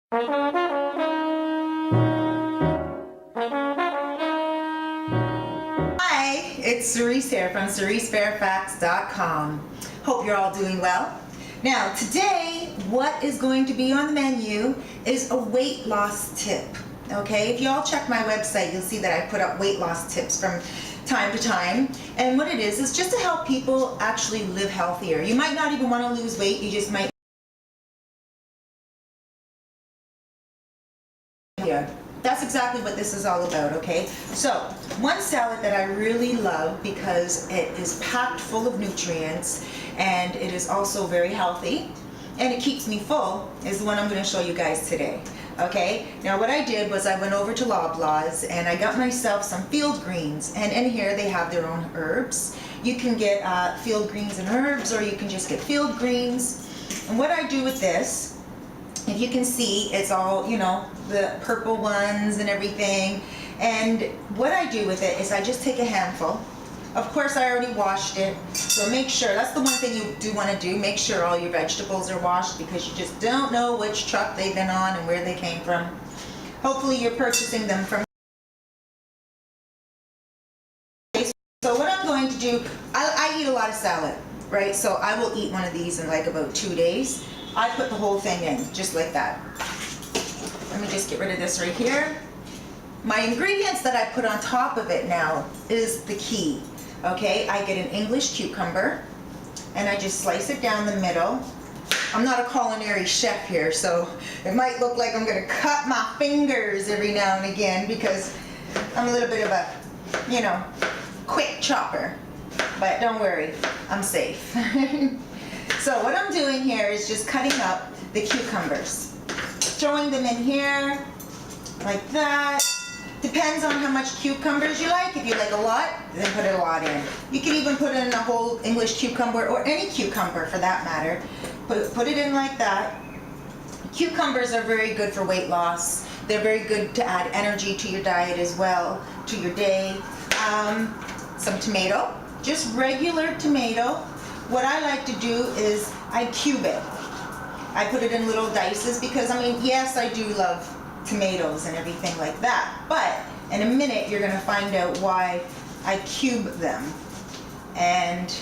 Hi, it's Cerise here from CeriseFairfax.com. Hope you're all doing well. Now today, what is going to be on the menu is a weight loss tip. Okay, if you all check my website, you'll see that I put up weight loss tips from time to time. And what it is just to help people actually live healthier. You might not even want to lose weight, you just might. Yeah, that's exactly what this is all about, okay? So, one salad that I really love because it is packed full of nutrients and it is also very healthy and it keeps me full is the one I'm going to show you guys today, okay? Now what I did was I went over to Loblaws and I got myself some field greens, and in here they have their own herbs. You can get field greens and herbs, or you can just get field greens. And what I do with this, if you can see, it's all, you know, the purple ones and everything. And what I do with it is I just take a handful. Of course, I already washed it, so make sure, that's the one thing you do want to do, make sure all your vegetables are washed, because you just don't know which truck they've been on and where they came from. Hopefully you're purchasing them from. So what I'm going to do, I eat a lot of salad, right? So I will eat one of these in like about 2 days. I put the whole thing in, just like that. Let me just get rid of this right here. My ingredients that I put on top of it now is the key, okay? I get an English cucumber, and I just slice it down the middle. I'm not a culinary chef here, so it might look like I'm gonna cut my fingers every now and again, because I'm a little bit of a, you know, quick chopper. But don't worry, I'm safe. So what I'm doing here is just cutting up the cucumbers, throwing them in here like that. Depends on how much cucumbers you like. If you like a lot, then put a lot in. You can even put in a whole English cucumber, or any cucumber for that matter. Put it in like that. Cucumbers are very good for weight loss. They're very good to add energy to your diet as well, to your day. Some tomato, just regular tomato. What I like to do is I cube it. I put it in little dices because, I mean, yes, I do love tomatoes and everything like that, but in a minute you're going to find out why I cube them. And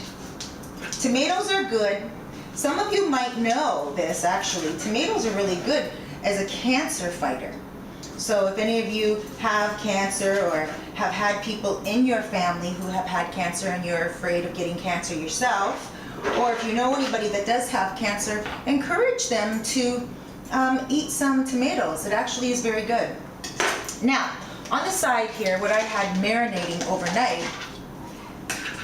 tomatoes are good. Some of you might know this actually. Tomatoes are really good as a cancer fighter. So if any of you have cancer or have had people in your family who have had cancer and you're afraid of getting cancer yourself, or if you know anybody that does have cancer, encourage them to eat some tomatoes. It actually is very good. Now, on the side here, what I had marinating overnight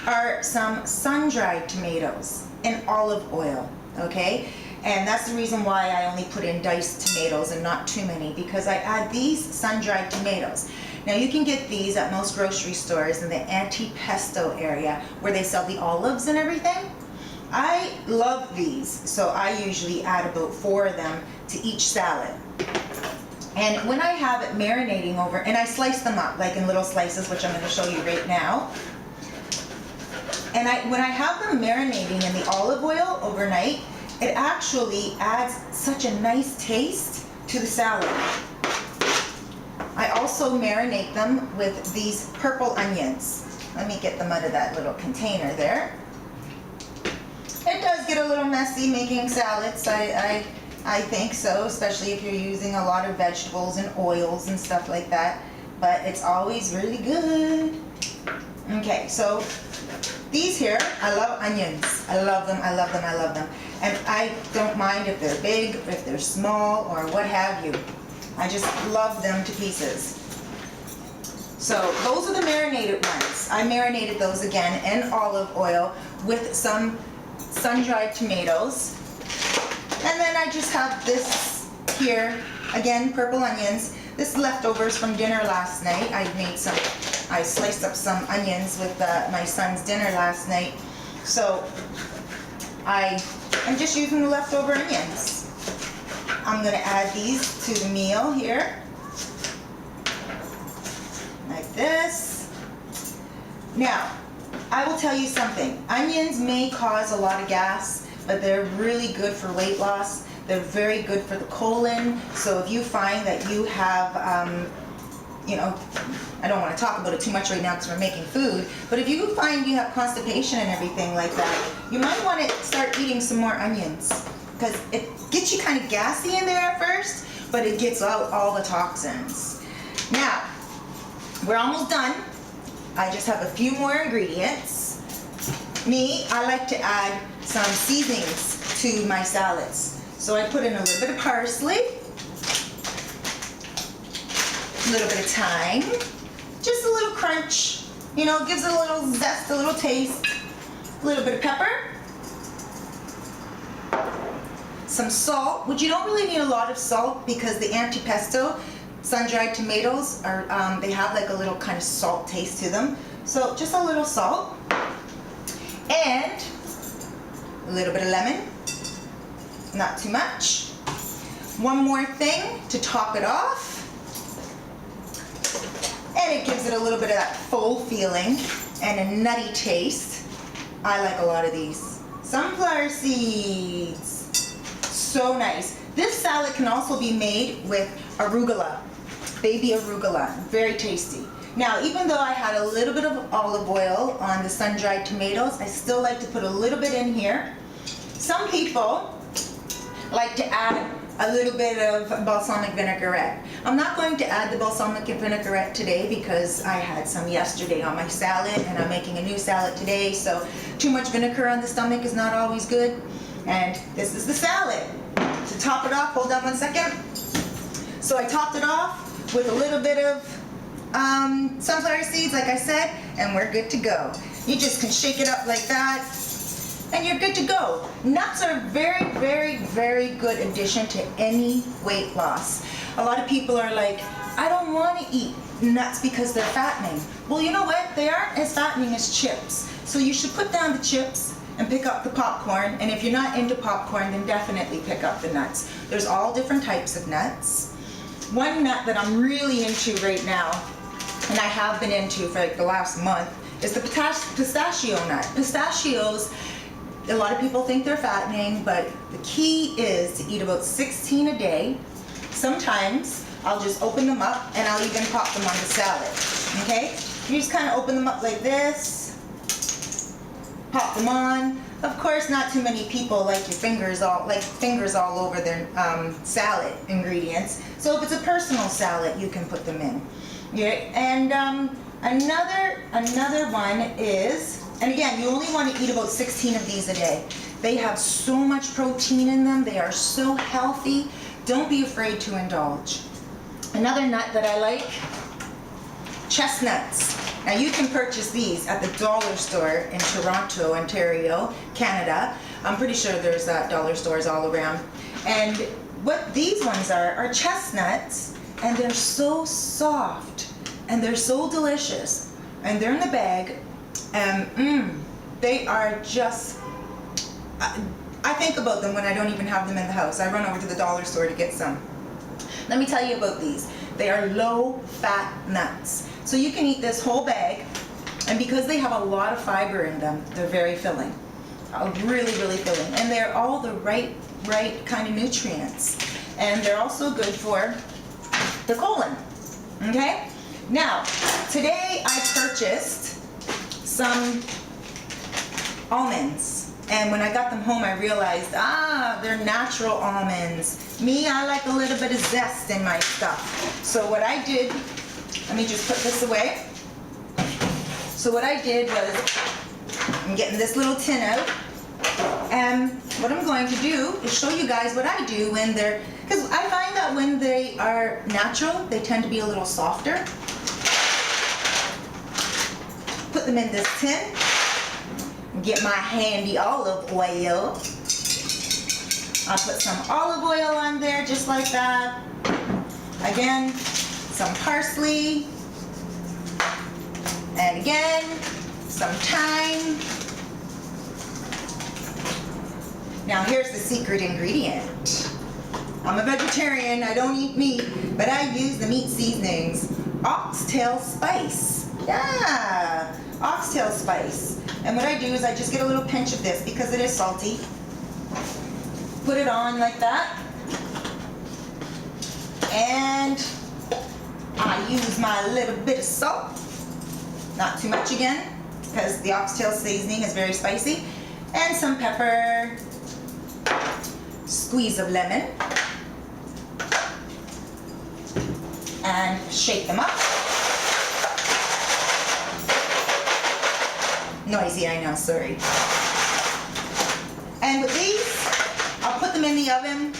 are some sun-dried tomatoes in olive oil, okay? And that's the reason why I only put in diced tomatoes and not too many, because I add these sun-dried tomatoes. Now you can get these at most grocery stores in the anti-pesto area where they sell the olives and everything. I love these, so I usually add about 4 of them to each salad. And when I have it marinating over, and I slice them up like in little slices, which I'm going to show you right now. And when I have them marinating in the olive oil overnight, it actually adds such a nice taste to the salad. I also marinate them with these purple onions. Let me get them out of that little container there. It does get a little messy making salads, I think so, especially if you're using a lot of vegetables and oils and stuff like that, but it's always really good. Okay, so these here, I love onions. I love them, I love them, I love them. And I don't mind if they're big, if they're small, or what have you. I just love them to pieces. So those are the marinated ones. I marinated those again in olive oil with some sun-dried tomatoes. And then I just have this here, again, purple onions. This leftovers from dinner last night. I sliced up some onions with my son's dinner last night. So I'm just using the leftover onions. I'm going to add these to the meal here, like this. Now, I will tell you something. Onions may cause a lot of gas, but they're really good for weight loss. They're very good for the colon. So if you find that you have, you know, I don't want to talk about it too much right now because we're making food, but if you find you have constipation and everything like that, you might want to start eating some more onions, because it gets you kind of gassy in there at first, but it gets out all the toxins. Now, we're almost done. I just have a few more ingredients. Me, I like to add some seasonings to my salads. So I put in a little bit of parsley, a little bit of thyme, just a little crunch, you know, gives it a little zest, a little taste, a little bit of pepper, some salt, which you don't really need a lot of salt because the antipesto, sun-dried tomatoes, are they have like a little kind of salt taste to them. So just a little salt and a little bit of lemon, not too much. One more thing to top it off, and it gives it a little bit of that full feeling and a nutty taste. I like a lot of these. Sunflower seeds, so nice. This salad can also be made with arugula, baby arugula, very tasty. Now, even though I had a little bit of olive oil on the sun-dried tomatoes, I still like to put a little bit in here. Some people like to add a little bit of balsamic vinaigrette. I'm not going to add the balsamic vinaigrette today because I had some yesterday on my salad and I'm making a new salad today, so too much vinegar on the stomach is not always good. And this is the salad. To top it off, hold on one second. So I topped it off with a little bit of sunflower seeds, like I said, and we're good to go. You just can shake it up like that, and you're good to go. Nuts are very, very, very good addition to any weight loss. A lot of people are like, I don't want to eat nuts because they're fattening. Well, you know what? They aren't as fattening as chips. So you should put down the chips and pick up the popcorn. And if you're not into popcorn, then definitely pick up the nuts. There's all different types of nuts. One nut that I'm really into right now, and I have been into for like the last month, is the pistachio nut. Pistachios, a lot of people think they're fattening, but the key is to eat about 16 a day. Sometimes I'll just open them up and I'll even pop them on the salad, okay? You just kind of open them up like this, pop them on. Of course, not too many people like fingers all over their salad ingredients. So if it's a personal salad, you can put them in. Yeah, and another one is, and again, you only want to eat about 16 of these a day. They have so much protein in them. They are so healthy. Don't be afraid to indulge. Another nut that I like, chestnuts. Now you can purchase these at the dollar store in Toronto, Ontario, Canada. I'm pretty sure there's dollar stores all around. And what these ones are chestnuts, and they're so soft and they're so delicious. And they're in the bag, and they are just, I think about them when I don't even have them in the house. I run over to the dollar store to get some. Let me tell you about these. They are low-fat nuts. So you can eat this whole bag, and because they have a lot of fiber in them, they're very filling. Really, really filling. And they're all the right kind of nutrients. And they're also good for the colon, okay? Now, today I purchased some almonds. And when I got them home, I realized, they're natural almonds. Me, I like a little bit of zest in my stuff. So what I did, let me just put this away. So what I did was, I'm getting this little tin out. And what I'm going to do is show you guys what I do when they're, because I find that when they are natural, they tend to be a little softer. Put them in this tin. Get my handy olive oil. I'll put some olive oil on there just like that. Again, some parsley. And again, some thyme. Now here's the secret ingredient. I'm a vegetarian, I don't eat meat, but I use the meat seasonings. Oxtail spice. Yeah, oxtail spice. And what I do is I just get a little pinch of this because it is salty. Put it on like that. And I use my little bit of salt. Not too much again, because the oxtail seasoning is very spicy. And some pepper. Squeeze of lemon. And shake them up. Noisy, I know, sorry. And with these, I'll put them in the oven,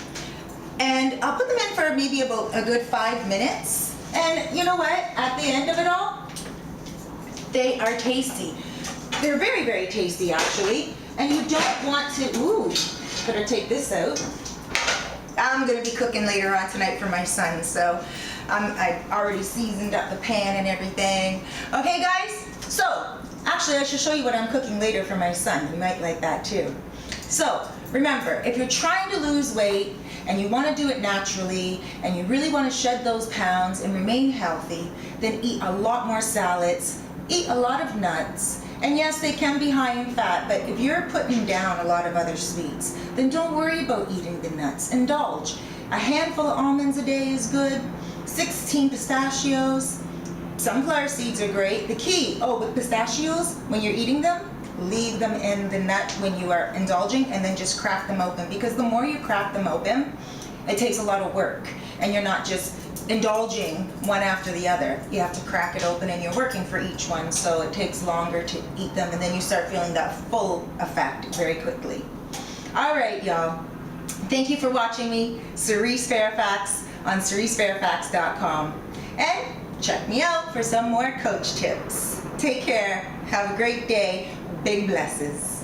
and I'll put them in for maybe about a good 5 minutes. And you know what? At the end of it all, they are tasty. They're very, very tasty, actually. And you don't want to, ooh, better take this out. I'm gonna be cooking later on tonight for my son, so I've already seasoned up the pan and everything. Okay, guys? So, actually, I should show you what I'm cooking later for my son. You might like that too. So, remember, if you're trying to lose weight and you want to do it naturally and you really want to shed those pounds and remain healthy, then eat a lot more salads, eat a lot of nuts, and yes, they can be high in fat, but if you're putting down a lot of other sweets, then don't worry about eating the nuts. Indulge. A handful of almonds a day is good, 16 pistachios, sunflower seeds are great. The key, with pistachios, when you're eating them, leave them in the nut when you are indulging and then just crack them open, because the more you crack them open, it takes a lot of work and you're not just indulging one after the other. You have to crack it open and you're working for each one, so it takes longer to eat them, and then you start feeling that full effect very quickly. All right, y'all. Thank you for watching me, Cerise Fairfax, on CeriseFairfax.com. And check me out for some more coach tips. Take care. Have a great day. Big blesses.